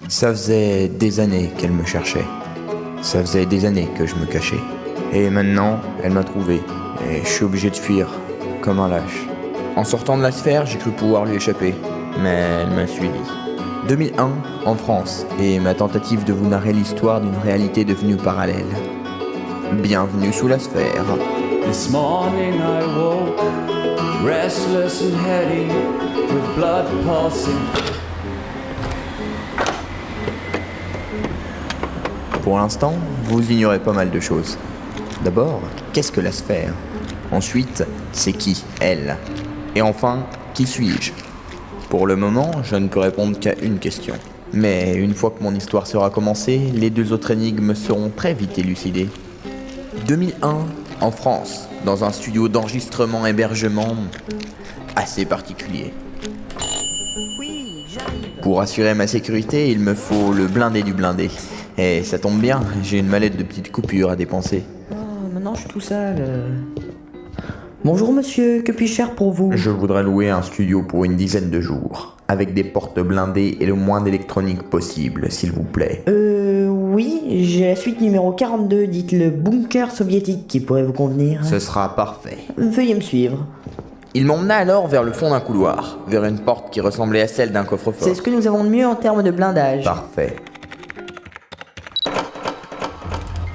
Ça faisait des années qu'elle me cherchait. Ça faisait des années que je me cachais. Et maintenant, elle m'a trouvé. Et je suis obligé de fuir, comme un lâche. En sortant de la sphère, j'ai cru pouvoir lui échapper. Mais elle m'a suivi. 2001, en France, et ma tentative de vous narrer l'histoire d'une réalité devenue parallèle. Bienvenue sous la sphère. This morning I woke, restless and heady, with blood pulsing. Pour l'instant, vous ignorez pas mal de choses. D'abord, qu'est-ce que la sphère ? Ensuite, c'est qui, elle ? Et enfin, qui suis-je ? Pour le moment, je ne peux répondre qu'à une question. Mais une fois que mon histoire sera commencée, les deux autres énigmes seront très vite élucidées. 2001, en France, dans un studio d'enregistrement-hébergement assez particulier. Pour assurer ma sécurité, il me faut le blindé du blindé. Et ça tombe bien, j'ai une mallette de petites coupures à dépenser. Oh, maintenant je suis tout seul. Bonjour monsieur, que puis-je faire pour vous ? Je voudrais louer un studio pour une dizaine de jours, avec des portes blindées et le moins d'électronique possible, s'il vous plaît. Oui, j'ai la suite numéro 42, dites le bunker soviétique qui pourrait vous convenir. Ce sera parfait. Veuillez me suivre. Il m'emmena alors vers le fond d'un couloir, vers une porte qui ressemblait à celle d'un coffre-fort. C'est ce que nous avons de mieux en termes de blindage. Parfait.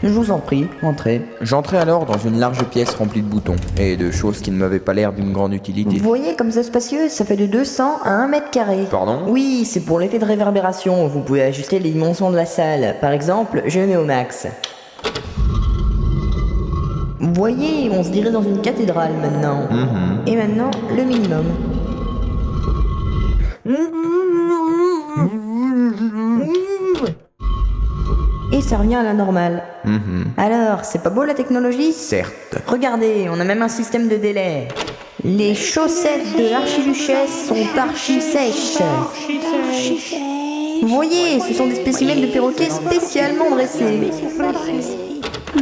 Je vous en prie, entrez. J'entrai alors dans une large pièce remplie de boutons et de choses qui ne m'avaient pas l'air d'une grande utilité. Vous voyez comme c'est spacieux, ça fait de 200 à 1 mètre carré. Pardon ? Oui, c'est pour l'effet de réverbération, vous pouvez ajuster les dimensions de la salle. Par exemple, je mets au max. Vous voyez, on se dirait dans une cathédrale maintenant. Et maintenant, le minimum. Et ça revient à la normale. Alors, c'est pas beau la technologie ? Certes. Regardez, on a même un système de délai. Les chaussettes de l'archiduchesse sont archi-sèches. Vous voyez, ce sont des spécimens de perroquets spécialement dressés.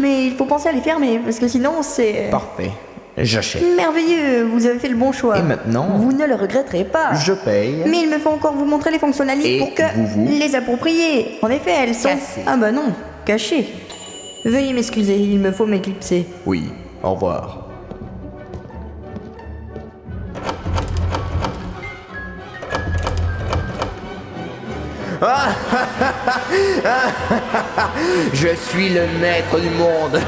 Mais il faut penser à les fermer, parce que sinon c'est... Parfait. J'achète. Merveilleux, vous avez fait le bon choix. Et maintenant, Vous ne le regretterez pas. je paye. Mais il me faut encore vous montrer les fonctionnalités Et pour que vous les approprier. En effet, elles sont... Cassées. Ah bah non, cachées. Veuillez m'excuser, il me faut m'éclipser. Oui, au revoir. Je suis le maître du monde.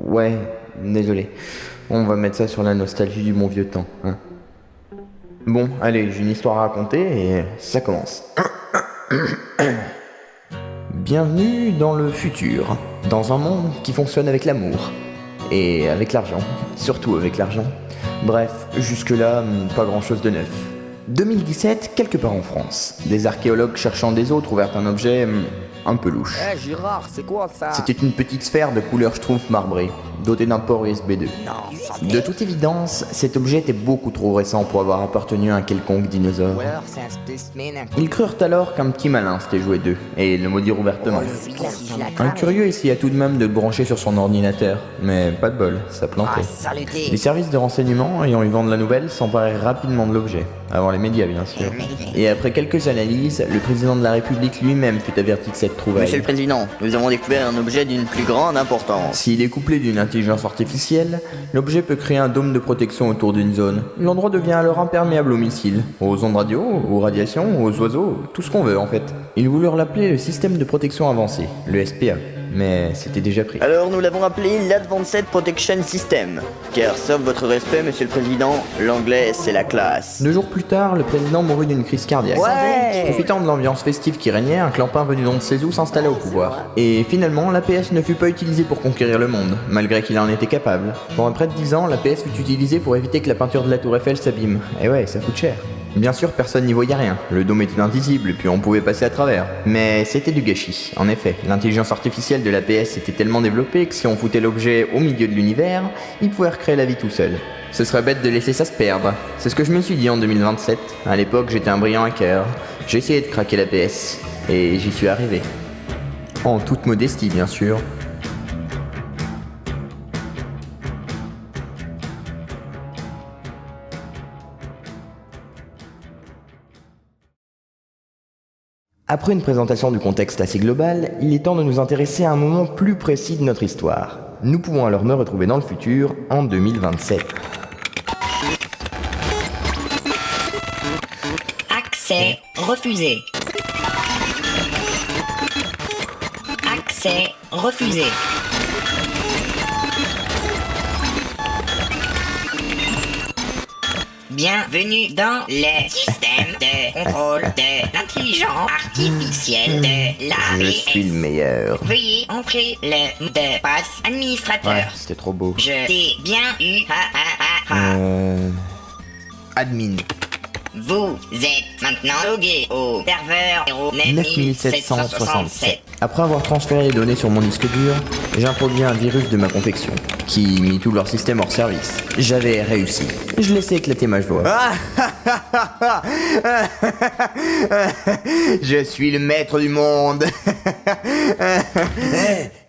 Ouais, désolé. On va mettre ça sur la nostalgie du bon vieux temps, hein. Bon, allez, j'ai une histoire à raconter et ça commence. Bienvenue dans le futur, dans un monde qui fonctionne avec l'amour. Et avec l'argent, surtout avec l'argent. Bref, jusque-là, pas grand-chose de neuf. 2017, quelque part en France, des archéologues cherchant des eaux trouvèrent un objet un peu louche. Eh Girard, c'est quoi ça? C'était une petite sphère de couleur schtroumpf marbrée, dotée d'un port USB 2. De toute évidence, cet objet était beaucoup trop récent pour avoir appartenu à un quelconque dinosaure. Ou alors c'est un spécimen. Ils crurent alors qu'un petit malin s'était joué d'eux, et le maudirent ouvertement. Un curieux essaya tout de même de le brancher sur son ordinateur, mais pas de bol, ça plantait. Ah, saluté. Les services de renseignement, ayant eu vent de la nouvelle, s'emparèrent rapidement de l'objet, avant les médias bien sûr. Et après quelques analyses, le président de la République lui-même fut averti de cette trouvaille. Monsieur le Président, nous avons découvert un objet d'une plus grande importance. S'il est couplé d'une intelligence artificielle, l'objet peut créer un dôme de protection autour d'une zone. L'endroit devient alors imperméable aux missiles, aux ondes radio, aux radiations, aux oiseaux, tout ce qu'on veut en fait. Ils voulurent l'appeler le système de protection avancé, le SPA, mais c'était déjà pris. Alors nous l'avons appelé l'Advanced Protection System. Car sauf votre respect, Monsieur le Président, l'anglais c'est la classe. 2 jours plus tard, le président mourut d'une crise cardiaque. Ouais. Profitant de l'ambiance festive qui régnait, un clampin venu d'on ne sait où s'installa au pouvoir. Et finalement, l'APS ne fut pas utilisée pour conquérir le monde, malgré qu'il en était capable. Pendant près de 10 ans, l'APS fut utilisée pour éviter que la peinture de la tour Eiffel s'abîme. Et ouais, ça coûte cher. Bien sûr, personne n'y voyait rien. Le dôme était invisible, puis on pouvait passer à travers. Mais c'était du gâchis. En effet, l'intelligence artificielle de l'APS était tellement développée que si on foutait l'objet au milieu de l'univers, il pouvait recréer la vie tout seul. Ce serait bête de laisser ça se perdre. C'est ce que je me suis dit en 2027. À l'époque, j'étais un brillant hacker. J'ai essayé de craquer l'APS. Et j'y suis arrivé. En toute modestie, bien sûr. Après une présentation du contexte assez global, il est temps de nous intéresser à un moment plus précis de notre histoire. Nous pouvons alors me retrouver dans le futur, en 2027. Accès refusé. Accès refusé. Bienvenue dans le système de contrôle de l'intelligence artificielle de Je suis le l'APS. meilleur. Veuillez entrer le mot de passe Ouais, administrateur. c'était trop beau. Je t'ai bien eu. Ha, ha, ha, ha. Admin. Vous êtes maintenant logué au serveur 9767. Après avoir transféré les données sur mon disque dur, j'introduis un virus de ma confection, qui mit tout leur système hors service. J'avais réussi. Je laissais éclater ma joie. Je suis le maître du monde.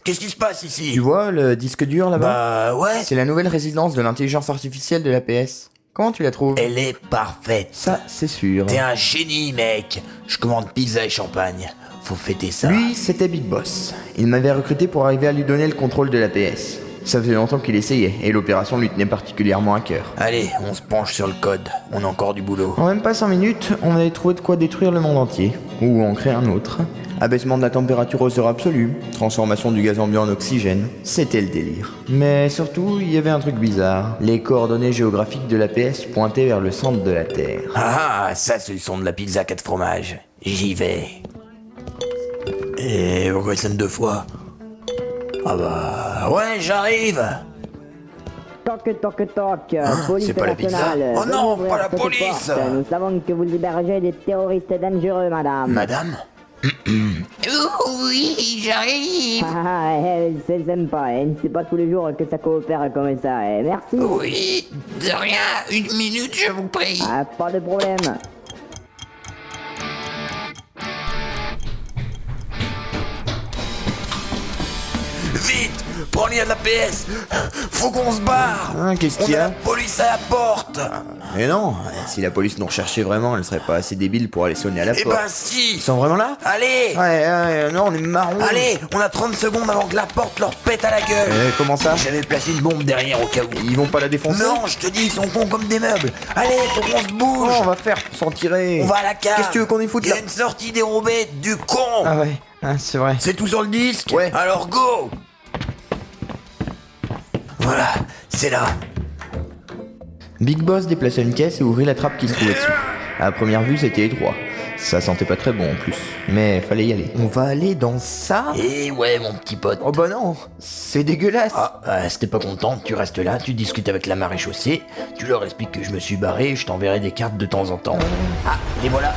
Qu'est-ce qui se passe ici? Tu vois le disque dur là-bas? Bah ouais, C'est la nouvelle résidence de l'intelligence artificielle de l'APS. Comment tu la trouves? elle est parfaite. Ça, c'est sûr. T'es un génie, mec. Je commande pizza et champagne. Faut fêter ça. Lui, c'était Big Boss. Il m'avait recruté pour arriver à lui donner le contrôle de l'APS. Ça faisait longtemps qu'il essayait, et l'opération lui tenait particulièrement à cœur. Allez, on se penche sur le code. On a encore du boulot. En même pas 5 minutes, on avait trouvé de quoi détruire le monde entier. Ou en créer un autre. Abaissement de la température au zéro absolu, transformation du gaz ambiant en oxygène, c'était le délire. Mais surtout, il y avait un truc bizarre. Les coordonnées géographiques de l'APS pointaient vers le centre de la Terre. Ah, ça c'est le son de la pizza 4 fromages. J'y vais. Et pourquoi il sonne 2 fois? Ah bah... Ouais, j'arrive. Toc, toc, toc. c'est pas la pizza. nationale. Oh non, Veuillez ouvrir pas la cette police. porte. Nous savons que vous hébergez des terroristes dangereux, madame. Madame? Oui, j'arrive. C'est sympa, c'est pas tous les jours que ça coopère comme ça, merci. Oui, de rien. 1 minute, je vous prie. Pas de problème. Vite! Prends-les à la PS! Faut qu'on se barre! Hein, qu'est-ce On qu'il y a a la police à la porte! Mais non, si la police nous recherchait vraiment, elle serait pas assez débile pour aller sonner à la Eh porte. ben si! Ils sont vraiment là? Allez! Ouais, non, on est marrons. Allez! On a 30 secondes avant que la porte leur pète à la gueule! Comment ça? J'avais placé une bombe derrière au cas où. Ils vont pas la défoncer? Non, je te dis, ils sont cons comme des meubles! Allez, faut qu'on se bouge! Comment on va faire pour s'en tirer? On va à la cave! Qu'est-ce que tu veux qu'on y foute Il y là? a une sortie dérobée du con! Ah ouais, c'est vrai. C'est tout sur le disque? Ouais. Alors go! Voilà, c'est là. Big Boss déplaça une caisse et ouvrit la trappe qui se trouvait dessus. À première vue, c'était étroit. Ça sentait pas très bon en plus. Mais fallait y aller. On va aller dans ça? Eh ouais, mon petit pote. Oh bah non, c'est dégueulasse. Si t'es pas content, tu restes là, tu discutes avec la maréchaussée, tu leur expliques que je me suis barré et je t'enverrai des cartes de temps en temps. Ah, les voilà.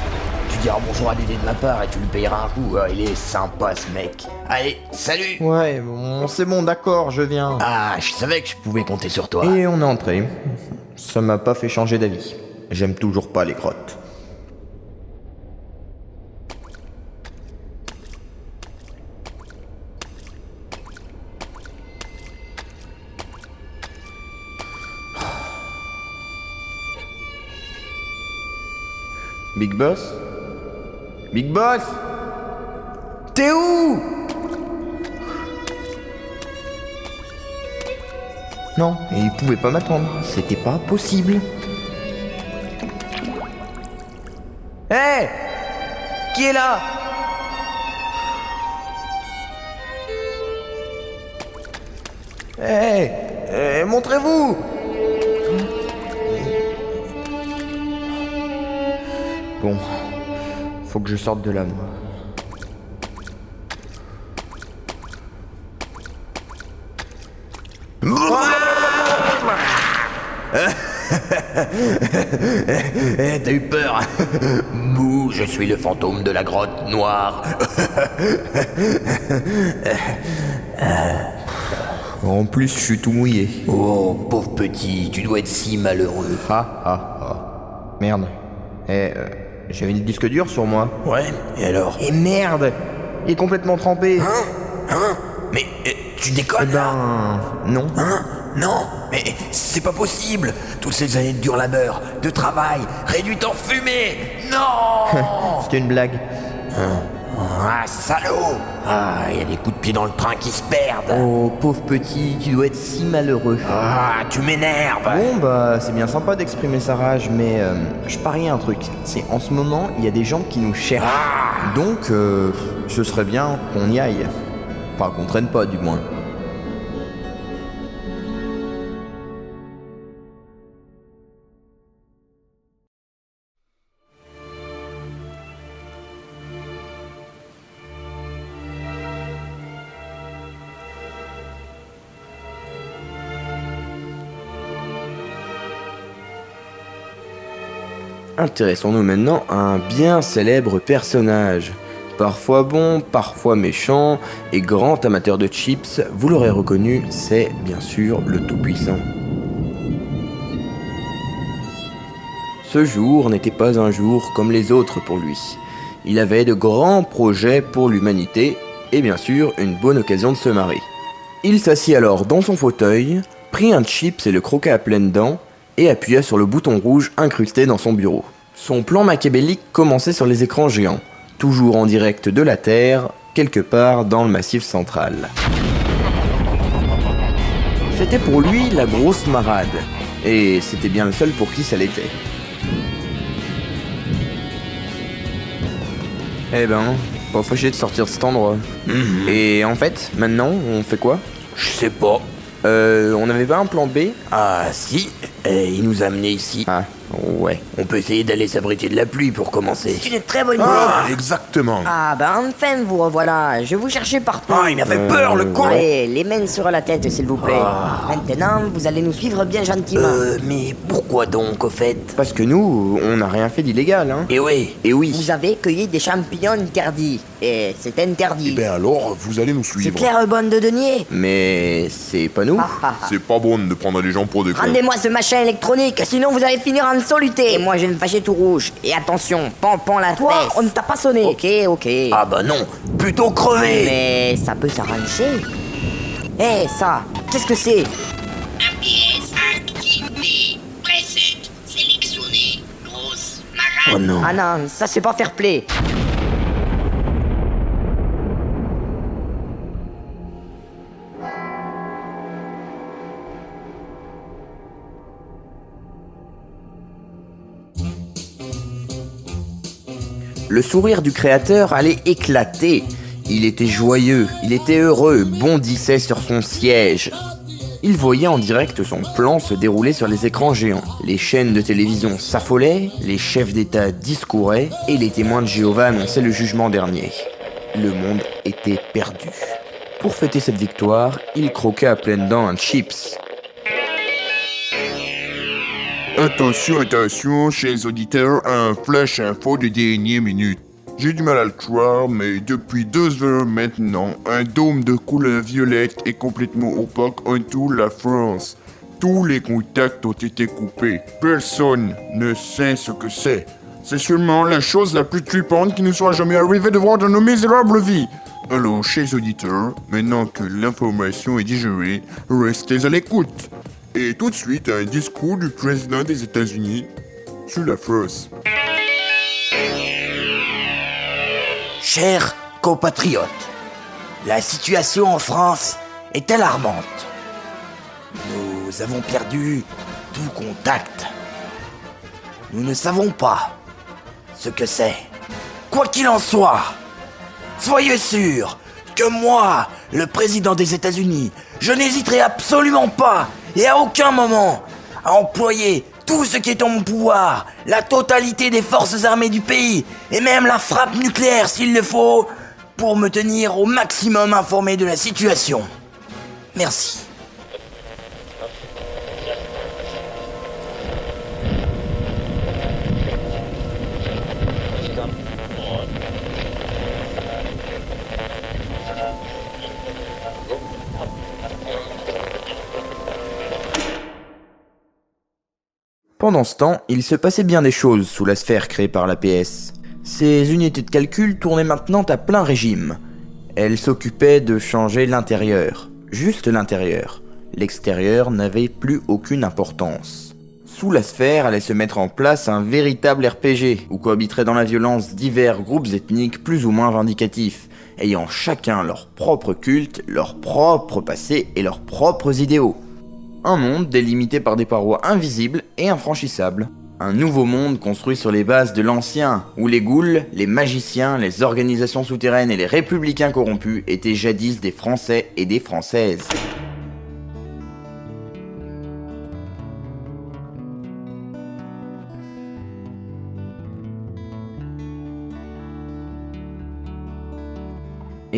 Tu diras bonjour à Dédé de ma part et tu lui payeras un coup. Il est sympa ce mec. Allez, salut. Ouais, bon, c'est bon, d'accord, je viens. Ah, je savais que je pouvais compter sur toi. Et on est entré. Ça m'a pas fait changer d'avis. J'aime toujours pas les grottes. Big Boss? Big Boss? T'es où? Non, il pouvait pas m'attendre. C'était pas possible. Hé! Qui est là? Hé! Montrez-vous! Bon, faut que je sorte de là, moi. T'as eu peur? Bouh, je suis le fantôme de la grotte noire. En plus, je suis tout mouillé. Oh, pauvre petit, tu dois être si malheureux. Merde. J'avais le disque dur sur moi. Ouais, et alors? Et merde! Il est complètement trempé. Mais tu déconnes là? Non. Non, mais c'est pas possible. Toutes ces années de dur labeur, de travail, réduites en fumée. Non. C'était une blague. Ah, salaud! Ah, il y a des coups de pied dans le train qui se perdent. Oh, pauvre petit, tu dois être si malheureux. Ah, tu m'énerves. Bon, bah, c'est bien sympa d'exprimer sa rage, mais je parie un truc. C'est en ce moment, il y a des gens qui nous cherchent. Donc, ce serait bien qu'on y aille. Enfin, qu'on traîne pas, du moins. Intéressons-nous maintenant à un bien célèbre personnage. Parfois bon, parfois méchant, et grand amateur de chips, vous l'aurez reconnu, c'est bien sûr le Tout-Puissant. Ce jour n'était pas un jour comme les autres pour lui. Il avait de grands projets pour l'humanité, et bien sûr une bonne occasion de se marrer. Il s'assit alors dans son fauteuil, prit un chips et le croqua à pleines dents, et appuya sur le bouton rouge incrusté dans son bureau. Son plan machiavélique commençait sur les écrans géants, toujours en direct de la Terre, quelque part dans le Massif central. C'était pour lui la grosse marade, et c'était bien le seul pour qui ça l'était. Eh ben, pas fâché de sortir de cet endroit. Et en fait, maintenant, on fait quoi? Je sais pas. On n'avait pas un plan B? Ah, si. Il nous a amenés ici. Ah, ouais. On peut essayer d'aller s'abriter de la pluie pour commencer. C'est une très bonne idée. Exactement. Ah bah enfin vous revoilà, je vous cherchais partout. Ah, il m'avait peur, le con. Allez, les mains sur la tête s'il vous plaît. Maintenant, vous allez nous suivre bien gentiment. Mais pourquoi donc, au fait? Parce que nous, on n'a rien fait d'illégal, hein. Eh oui. Et oui. Vous avez cueilli des champignons interdits. Et c'est interdit. Ben alors, vous allez nous C'est suivre. clair, bonne de denier. Mais c'est pas nous. C'est pas bon de prendre les gens pour des cons. Rendez-moi ce machin électronique, sinon vous allez finir en soluté. Et moi je vais me fâcher tout rouge. Et attention, pompon la Toi, fesse. on ne t'a pas sonné. Ok. Ah bah non, plutôt crever. Mais ça peut s'arranger. Eh, ça, qu'est-ce que c'est? APS activé. Preset sélectionné. Grosse marade. Oh non. Ah non, ça c'est pas fair play. Le sourire du créateur allait éclater. Il était joyeux, il était heureux, bondissait sur son siège. Il voyait en direct son plan se dérouler sur les écrans géants. Les chaînes de télévision s'affolaient, les chefs d'État discouraient et les témoins de Jéhovah annonçaient le jugement dernier. Le monde était perdu. Pour fêter cette victoire, il croquait à pleines dents un chips. Attention, chers auditeurs, un flash info de dernière minute. J'ai du mal à le croire, mais depuis 2 heures maintenant, un dôme de couleur violette est complètement opaque entoure la France. Tous les contacts ont été coupés. Personne ne sait ce que c'est. C'est sûrement la chose la plus trippante qui nous soit jamais arrivée de voir dans nos misérables vies. Alors, chers auditeurs, maintenant que l'information est digérée, restez à l'écoute. Et tout de suite, un discours du président des États-Unis sur la France. Chers compatriotes, la situation en France est alarmante. Nous avons perdu tout contact. Nous ne savons pas ce que c'est. Quoi qu'il en soit, soyez sûrs que moi, le président des États-Unis, je n'hésiterai absolument pas et à aucun moment à employer tout ce qui est en mon pouvoir, la totalité des forces armées du pays, et même la frappe nucléaire s'il le faut, pour me tenir au maximum informé de la situation. Merci. Pendant ce temps, il se passait bien des choses sous la sphère créée par l'APS. Ces unités de calcul tournaient maintenant à plein régime. Elles s'occupaient de changer l'intérieur, juste l'intérieur. L'extérieur n'avait plus aucune importance. Sous la sphère allait se mettre en place un véritable RPG, où cohabiteraient dans la violence divers groupes ethniques plus ou moins vindicatifs, ayant chacun leur propre culte, leur propre passé et leurs propres idéaux. Un monde délimité par des parois invisibles et infranchissables. Un nouveau monde construit sur les bases de l'ancien, où les ghouls, les magiciens, les organisations souterraines et les républicains corrompus étaient jadis des Français et des Françaises.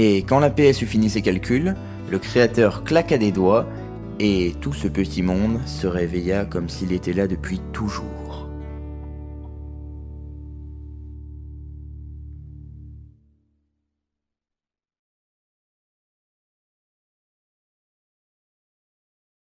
Et quand la PS eut fini ses calculs, le créateur claqua des doigts et tout ce petit monde se réveilla comme s'il était là depuis toujours.